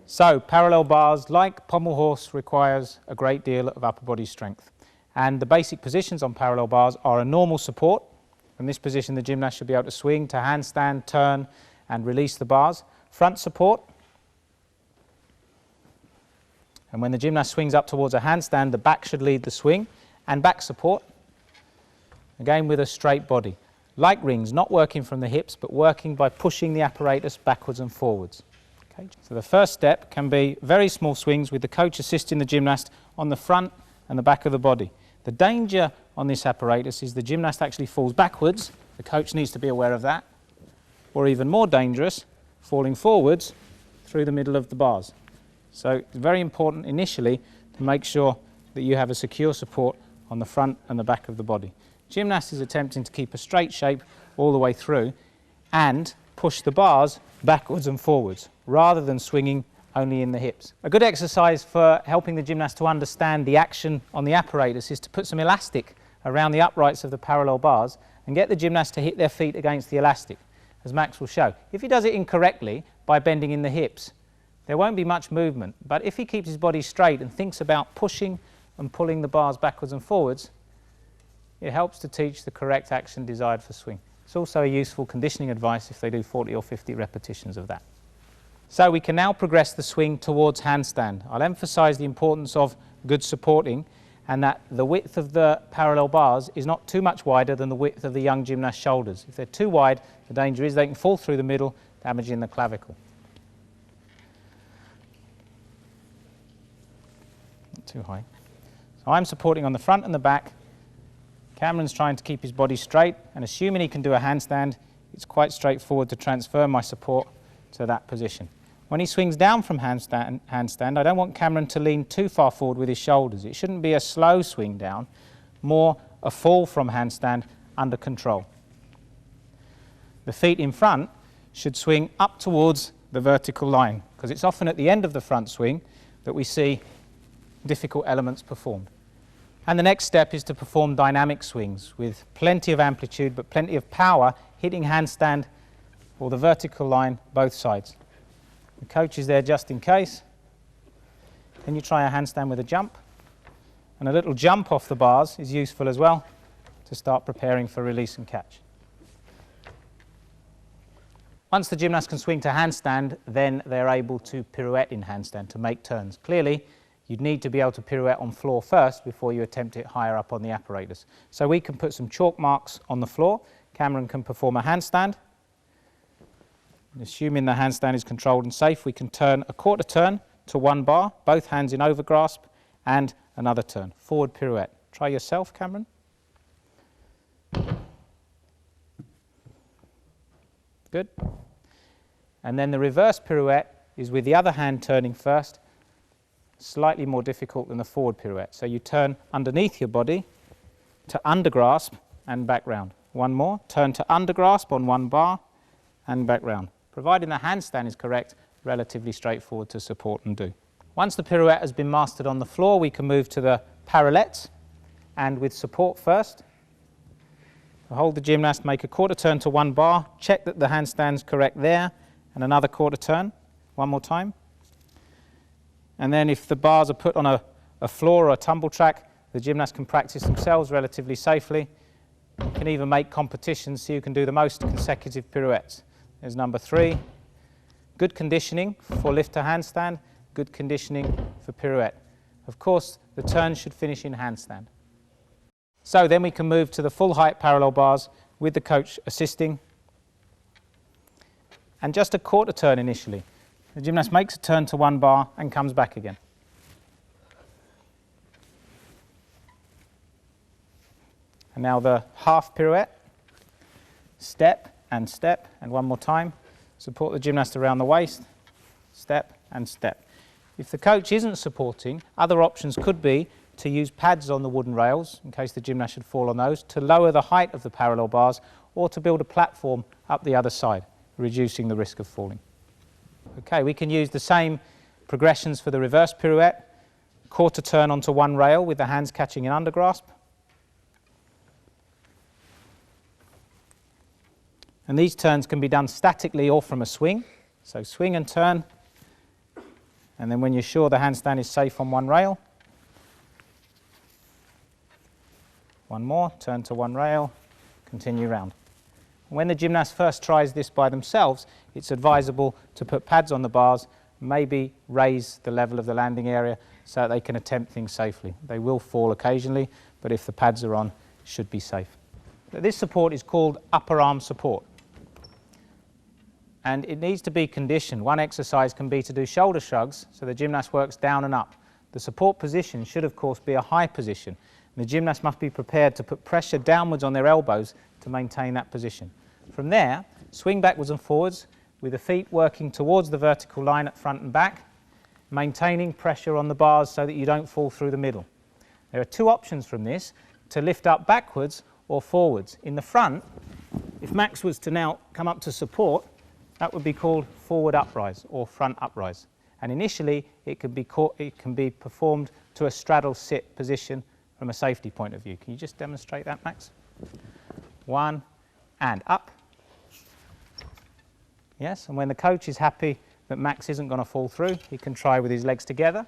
So parallel bars, like pommel horse, requires a great deal of upper body strength. And the basic positions on parallel bars are a normal support. From this position the gymnast should be able to swing to handstand, turn and release the bars. Front support. And when the gymnast swings up towards a handstand, the back should lead the swing. And back support, again with a straight body. Like rings, not working from the hips, but working by pushing the apparatus backwards and forwards. Okay. So the first step can be very small swings with the coach assisting the gymnast on the front and the back of the body. The danger on this apparatus is the gymnast actually falls backwards. The coach needs to be aware of that. Or even more dangerous, falling forwards through the middle of the bars. So it's very important initially to make sure that you have a secure support on the front and the back of the body. Gymnast is attempting to keep a straight shape all the way through and push the bars backwards and forwards rather than swinging only in the hips. A good exercise for helping the gymnast to understand the action on the apparatus is to put some elastic around the uprights of the parallel bars and get the gymnast to hit their feet against the elastic, as Max will show. If he does it incorrectly by bending in the hips, there won't be much movement, but if he keeps his body straight and thinks about pushing and pulling the bars backwards and forwards, it helps to teach the correct action desired for swing. It's also a useful conditioning advice if they do 40 or 50 repetitions of that. So we can now progress the swing towards handstand. I'll emphasize the importance of good supporting and that the width of the parallel bars is not too much wider than the width of the young gymnast's shoulders. If they're too wide, the danger is they can fall through the middle, damaging the clavicle. Not too high. So I'm supporting on the front and the back. Cameron's trying to keep his body straight, and assuming he can do a handstand, it's quite straightforward to transfer my support to that position. When he swings down from handstand, I don't want Cameron to lean too far forward with his shoulders. It shouldn't be a slow swing down, more a fall from handstand under control. The feet in front should swing up towards the vertical line, because it's often at the end of the front swing that we see difficult elements performed. And the next step is to perform dynamic swings with plenty of amplitude but plenty of power, hitting handstand or the vertical line both sides. The coach is there just in case. Then you try a handstand with a jump, and a little jump off the bars is useful as well to start preparing for release and catch. Once the gymnast can swing to handstand, then they're able to pirouette in handstand to make turns. Clearly, you'd need to be able to pirouette on floor first before you attempt it higher up on the apparatus. So we can put some chalk marks on the floor. Cameron can perform a handstand. And assuming the handstand is controlled and safe, we can turn a quarter turn to one bar, both hands in overgrasp, and another turn, forward pirouette. Try yourself, Cameron. Good. And then the reverse pirouette is with the other hand turning first, slightly more difficult than the forward pirouette. So you turn underneath your body to undergrasp and back round. One more, turn to undergrasp on one bar and back round. Providing the handstand is correct, relatively straightforward to support and do. Once the pirouette has been mastered on the floor, we can move to the parallettes, and with support first, hold the gymnast, make a quarter turn to one bar, check that the handstand's correct there, and another quarter turn, one more time. And then if the bars are put on a floor or a tumble track, the gymnast can practice themselves relatively safely. You can even make competitions so you can do the most consecutive pirouettes. There's number 3. Good conditioning for lift to handstand, good conditioning for pirouette. Of course, the turn should finish in handstand. So then we can move to the full height parallel bars with the coach assisting. And just a quarter turn initially. The gymnast makes a turn to one bar and comes back again. And now the half pirouette, step, and one more time. Support the gymnast around the waist, step and step. If the coach isn't supporting, other options could be to use pads on the wooden rails, in case the gymnast should fall on those, to lower the height of the parallel bars, or to build a platform up the other side, reducing the risk of falling. Okay, we can use the same progressions for the reverse pirouette, quarter turn onto one rail with the hands catching in undergrasp. And these turns can be done statically or from a swing. So swing and turn, And then when you're sure the handstand is safe on one rail, one more, turn to one rail, continue round. When the gymnast first tries this by themselves, it's advisable to put pads on the bars, maybe raise the level of the landing area so that they can attempt things safely. They will fall occasionally, but if the pads are on, it should be safe. This support is called upper arm support, and it needs to be conditioned. One exercise can be to do shoulder shrugs, so the gymnast works down and up. The support position should of course be a high position. The gymnast must be prepared to put pressure downwards on their elbows to maintain that position. From there, swing backwards and forwards with the feet working towards the vertical line at front and back, maintaining pressure on the bars so that you don't fall through the middle. There are two options from this, to lift up backwards or forwards. In the front, if Max was to now come up to support, that would be called forward uprise or front uprise. And initially, it can be performed to a straddle sit position from a safety point of view. Can you just demonstrate that, Max? One, and up. Yes, and when the coach is happy that Max isn't going to fall through, he can try with his legs together.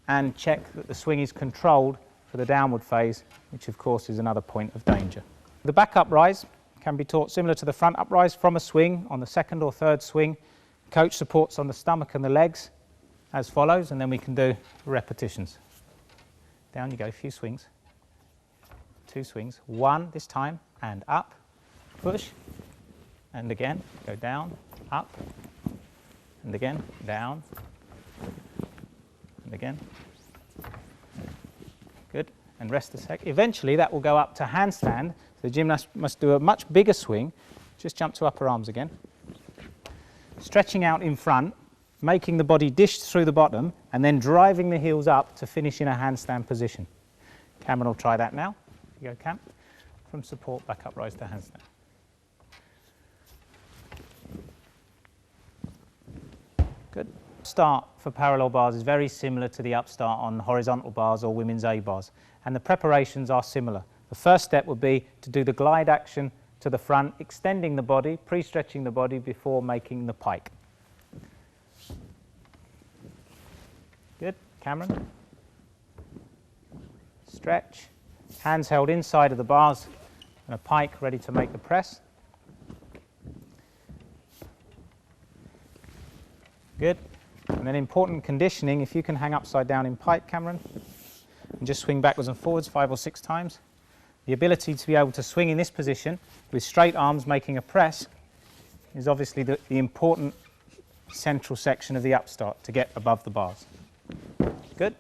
And check that the swing is controlled for the downward phase, which of course is another point of danger. The back uprise can be taught similar to the front uprise from a swing. On the second or third swing, coach supports on the stomach and the legs as follows, and then we can do repetitions. Down you go, a few swings, two swings, one this time, and up, push, and again, go down, up, and again, down, and again. Good, and rest a sec. Eventually that will go up to handstand. The gymnast must do a much bigger swing. Just jump to upper arms again. Stretching out in front, making the body dish through the bottom, and then driving the heels up to finish in a handstand position. Cameron will try that now. Here you go, Cam. From support, back up, rise to handstand. Good. Start for parallel bars is very similar to the upstart on horizontal bars or women's A bars, and the preparations are similar. The first step would be to do the glide action to the front, extending the body, pre-stretching the body before making the pike. Good, Cameron. Stretch, hands held inside of the bars, and a pike ready to make the press. Good. And then important conditioning, if you can hang upside down in pike, Cameron, and just swing backwards and forwards 5 or 6 times. The ability to be able to swing in this position with straight arms making a press is obviously the important central section of the upstart to get above the bars. Good.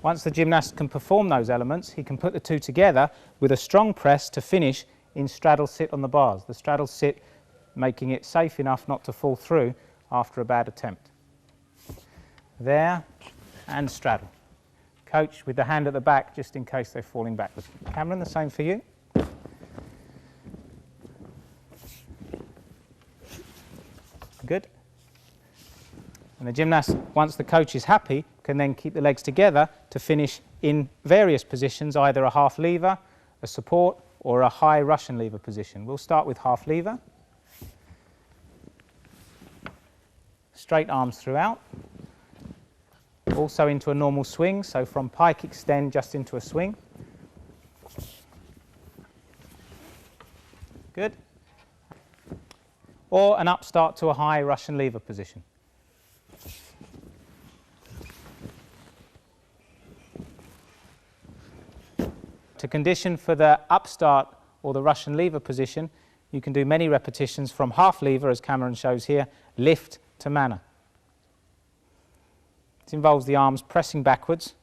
Once the gymnast can perform those elements, he can put the two together with a strong press to finish in straddle sit on the bars. The straddle sit making it safe enough not to fall through after a bad attempt. There, and straddle. Coach with the hand at the back just in case they're falling backwards. Cameron, the same for you. Good. And the gymnast, once the coach is happy, can then keep the legs together to finish in various positions, either a half lever, a support, or a high Russian lever position. We'll start with half lever. Straight arms throughout. Also into a normal swing, so from pike extend just into a swing. Good. Or an upstart to a high Russian lever position. To condition for the upstart or the Russian lever position, you can do many repetitions from half lever, as Cameron shows here, lift to manner. It involves the arms pressing backwards.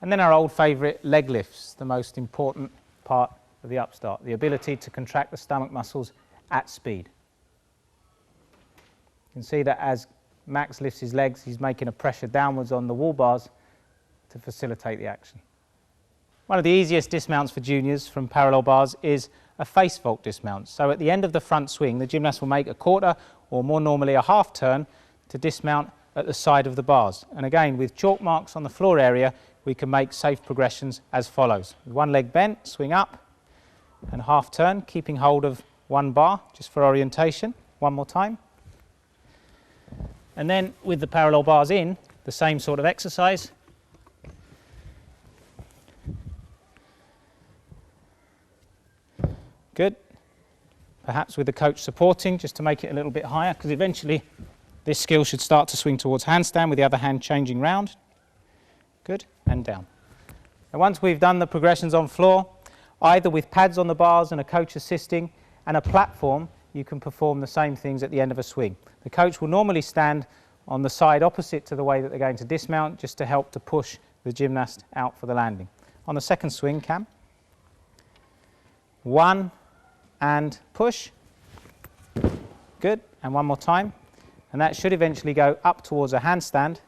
And then our old favourite, leg lifts, the most important part of the upstart, the ability to contract the stomach muscles at speed. You can see that as Max lifts his legs, he's making a pressure downwards on the wall bars to facilitate the action. One of the easiest dismounts for juniors from parallel bars is a face vault dismount. So at the end of the front swing, the gymnast will make a quarter or more normally a half turn to dismount at the side of the bars. And again, with chalk marks on the floor area, we can make safe progressions as follows. With one leg bent, swing up and half turn, keeping hold of one bar just for orientation. One more time. And then with the parallel bars in, the same sort of exercise. Good. Perhaps with the coach supporting just to make it a little bit higher, because eventually this skill should start to swing towards handstand with the other hand changing round. Good, and down. And once we've done the progressions on floor, either with pads on the bars and a coach assisting and a platform, you can perform the same things at the end of a swing. The coach will normally stand on the side opposite to the way that they're going to dismount, just to help to push the gymnast out for the landing. On the second swing, Cam. 1 and push. Good, and one more time. And that should eventually go up towards a handstand.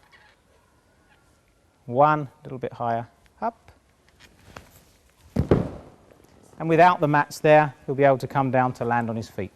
1, a little bit higher, up. And without the mats there, he'll be able to come down to land on his feet.